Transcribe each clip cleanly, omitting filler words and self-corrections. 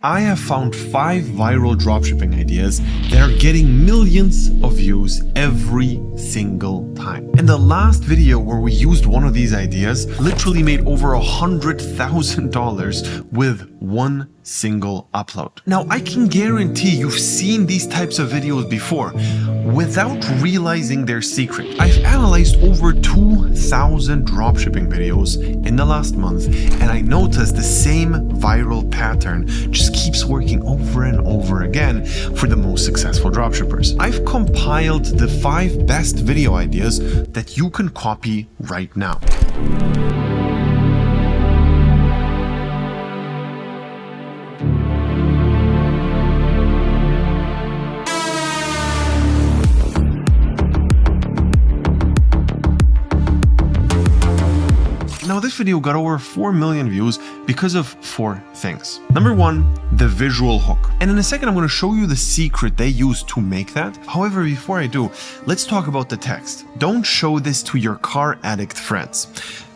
I have found 5 viral dropshipping ideas that are getting millions of views every single time. And the last video where we used one of these ideas literally made over $100,000 with one single upload. Now, I can guarantee you've seen these types of videos before without realizing their secret. I've analyzed over 2,000 dropshipping videos in the last month, and I noticed the same viral pattern just keeps working over and over again for the most successful dropshippers. I've compiled the 5 best video ideas that you can copy right now. Now, this video got over 4 million views because of 4 things. Number 1, the visual hook. And in a second, I'm going to show you the secret they use to make that. However, before I do, let's talk about the text. Don't show this to your car addict friends.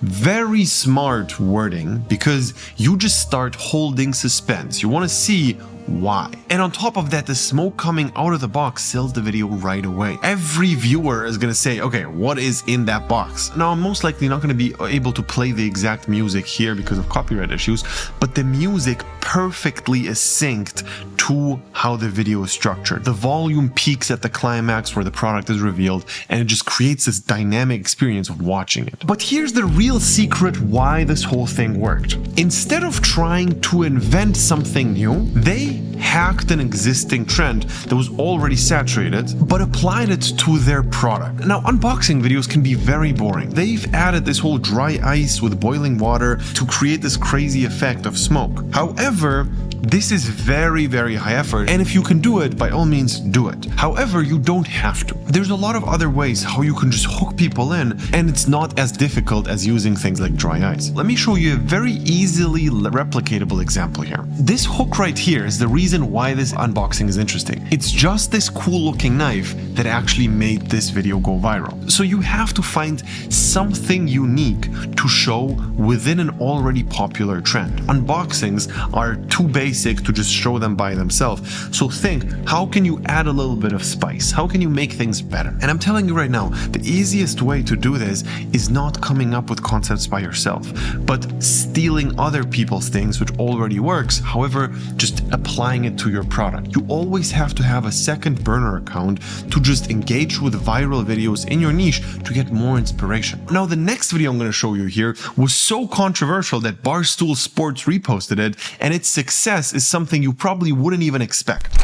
Very smart wording, because you just start holding suspense. You want to see why. And on top of that, the smoke coming out of the box sells the video right away. Every viewer is gonna say, okay, what is in that box? Now, I'm most likely not gonna be able to play the exact music here because of copyright issues, but the music perfectly is synced to how the video is structured. The volume peaks at the climax where the product is revealed, and it just creates this dynamic experience of watching it. But here's the real secret why this whole thing worked. Instead of trying to invent something new, they hacked an existing trend that was already saturated, but applied it to their product. Now, unboxing videos can be very boring. They've added this whole dry ice with boiling water to create this crazy effect of smoke. However, this is very, very high effort, and if you can do it, by all means, do it. However, you don't have to. There's a lot of other ways how you can just hook people in, and it's not as difficult as using things like dry ice. Let me show you a very easily replicatable example here. This hook right here is the reason why this unboxing is interesting. It's just this cool looking knife that actually made this video go viral. So you have to find something unique to show within an already popular trend. Unboxings are too basic to just show them by themselves. So think, how can you add a little bit of spice? How can you make things better? And I'm telling you right now, the easiest way to do this is not coming up with concepts by yourself, but stealing other people's things, which already works, however, just applying it to your product. You always have to have a second burner account to just engage with viral videos in your niche to get more inspiration. Now, the next video I'm going to show you here was so controversial that Barstool Sports reposted it, and its success is something you probably wouldn't even expect.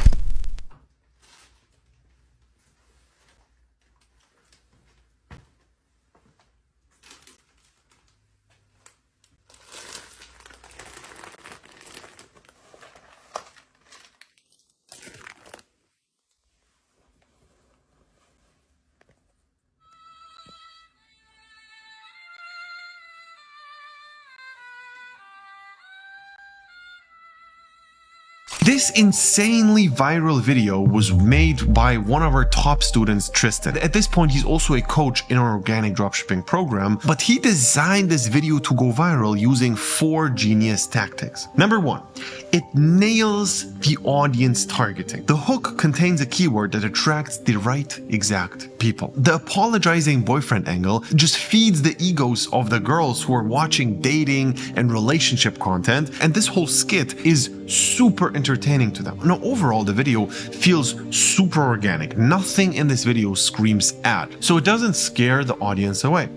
This insanely viral video was made by one of our top students, Tristan. At this point, he's also a coach in our organic dropshipping program, but he designed this video to go viral using 4 genius tactics. Number 1, it nails the audience targeting. The hook contains a keyword that attracts the right exact people. The apologizing boyfriend angle just feeds the egos of the girls who are watching dating and relationship content, and this whole skit is super entertaining to them. Now, overall, the video feels super organic. Nothing in this video screams ad, so it doesn't scare the audience away.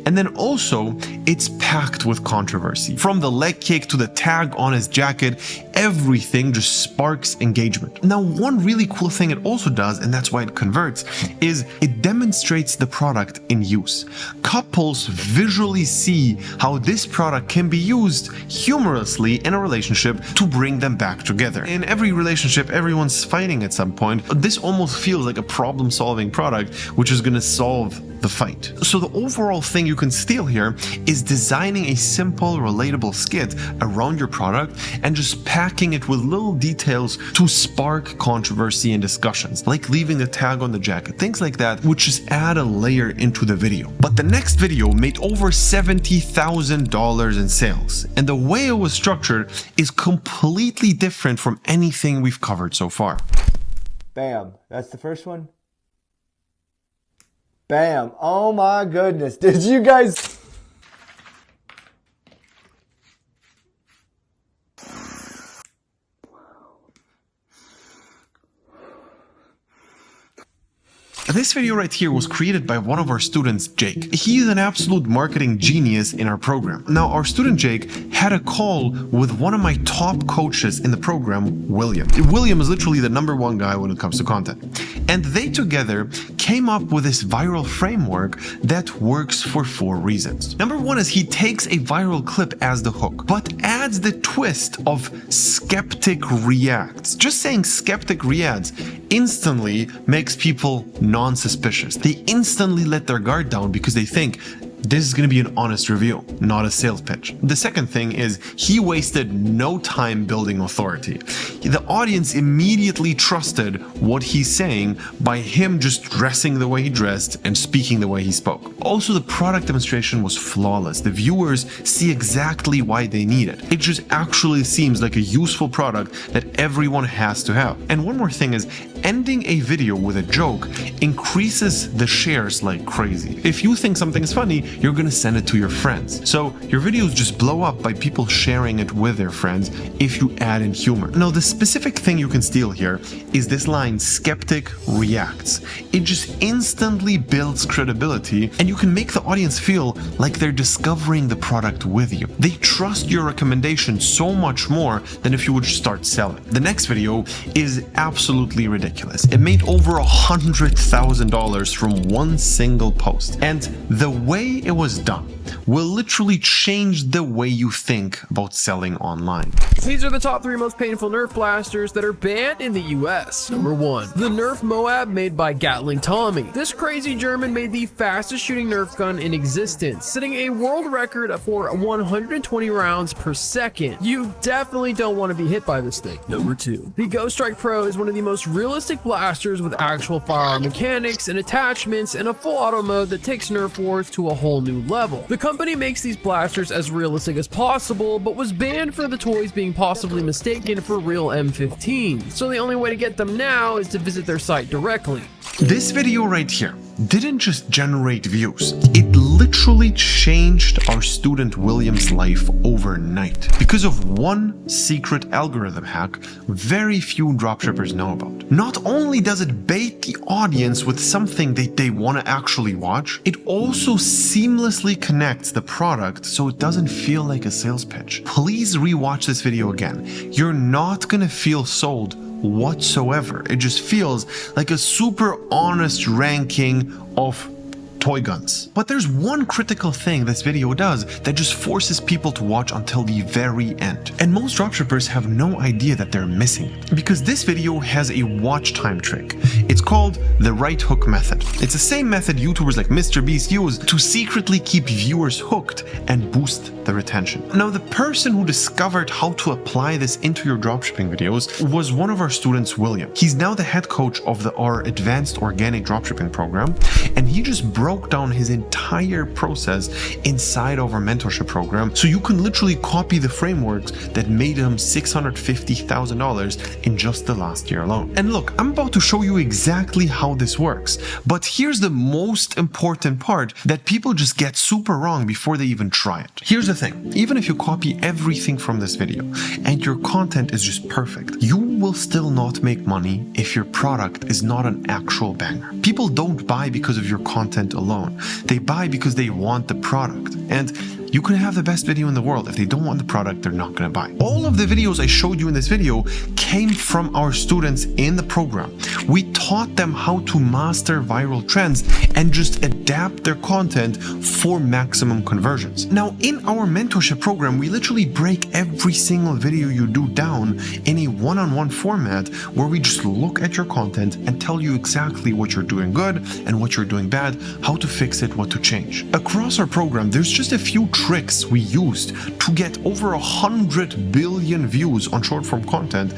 And then also, it's packed with controversy. From the leg kick to the tag on his jacket, everything just sparks engagement. Now, one really cool thing it also does, and that's why it converts, is it demonstrates the product in use. Couples visually see how this product can be used humorously in a relationship to bring them back together. In every relationship, everyone's fighting at some point. This almost feels like a problem-solving product, which is going to solve the fight. So the overall thing you can steal here is designing a simple, relatable skit around your product and just pack packing it with little details to spark controversy and discussions, like leaving a tag on the jacket, things like that, which just add a layer into the video. But the next video made over $70,000 in sales, and the way it was structured is completely different from anything we've covered so far. Bam. That's the first one. Bam. Oh my goodness. Did you guys... This video right here was created by one of our students, Jake. He's an absolute marketing genius in our program. Now, our student Jake had a call with one of my top coaches in the program, William. William is literally the #1 guy when it comes to content. And they together came up with this viral framework that works for 4 reasons. Number 1 is he takes a viral clip as the hook, but adds the twist of Skeptic reacts. Just saying Skeptic reacts instantly makes people non-suspicious. They instantly let their guard down because they think this is going to be an honest review, not a sales pitch. The second thing is he wasted no time building authority. The audience immediately trusted what he's saying by him just dressing the way he dressed and speaking the way he spoke. Also, the product demonstration was flawless. The viewers see exactly why they need it. It just actually seems like a useful product that everyone has to have. And one more thing is, ending a video with a joke increases the shares like crazy. If you think something is funny, you're gonna send it to your friends. So your videos just blow up by people sharing it with their friends if you add in humor. Now, the specific thing you can steal here is this line, Skeptic reacts. It just instantly builds credibility, and you can make the audience feel like they're discovering the product with you. They trust your recommendation so much more than if you would start selling. The next video is absolutely ridiculous. It made over $100,000 from one single post. And the way it was done will literally change the way you think about selling online. These are the top 3 most painful Nerf blasters that are banned in the US. Number 1, the Nerf Moab made by Gatling Tommy. This crazy German made the fastest shooting Nerf gun in existence, setting a world record for 120 rounds per second. You definitely don't want to be hit by this thing. Number 2, the Ghost Strike Pro is one of the most realistic blasters with actual firearm mechanics and attachments and a full auto mode that takes Nerf wars to a whole new level. The company makes these blasters as realistic as possible, but was banned for the toys being possibly mistaken for real M15, so the only way to get them now is to visit their site directly. This video right here didn't just generate views, it literally changed our student William's life overnight because of one secret algorithm hack very few dropshippers know about. Not only does it bait the audience with something that they want to actually watch, it also seamlessly connects the product so it doesn't feel like a sales pitch. Please rewatch this video again. You're not gonna feel sold whatsoever. It just feels like a super honest ranking of toy guns. But there's one critical thing this video does that just forces people to watch until the very end. And most dropshippers have no idea that they're missing it, because this video has a watch time trick. It's called the right hook method. It's the same method YouTubers like MrBeast use to secretly keep viewers hooked and boost the retention. Now, the person who discovered how to apply this into your dropshipping videos was one of our students, William. He's now the head coach of our advanced organic dropshipping program, and he just broke down his entire process inside of our mentorship program, so you can literally copy the frameworks that made him $650,000 in just the last year alone. And look, I'm about to show you exactly how this works, but here's the most important part that people just get super wrong before they even try it. Here's the thing, even if you copy everything from this video and your content is just perfect, you will still not make money if your product is not an actual banger. People don't buy because of your content alone. They buy because they want the product. And you can have the best video in the world. If they don't want the product, they're not going to buy. All of the videos I showed you in this video came from our students in the program. We taught them how to master viral trends and just adapt their content for maximum conversions. Now, in our mentorship program, we literally break every single video you do down in a one-on-one format where we just look at your content and tell you exactly what you're doing good and what you're doing bad, how to fix it, what to change. Across our program, there's just a few tricks we used to get over 100 billion views on short form content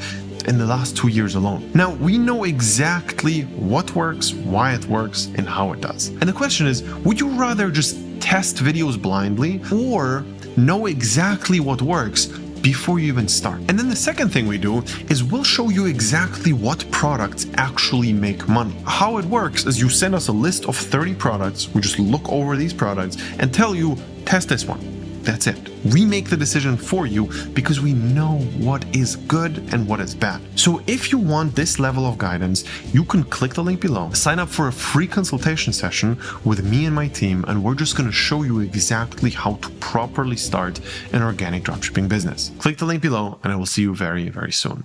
in the last 2 years alone. Now, we know exactly what works, why it works, and how it does. And the question is, would you rather just test videos blindly or know exactly what works before you even start? And then the second thing we do is we'll show you exactly what products actually make money. How it works is you send us a list of 30 products, we just look over these products and tell you, test this one. That's it. We make the decision for you because we know what is good and what is bad. So if you want this level of guidance, you can click the link below, sign up for a free consultation session with me and my team, and we're just going to show you exactly how to properly start an organic dropshipping business. Click the link below and I will see you very, very soon.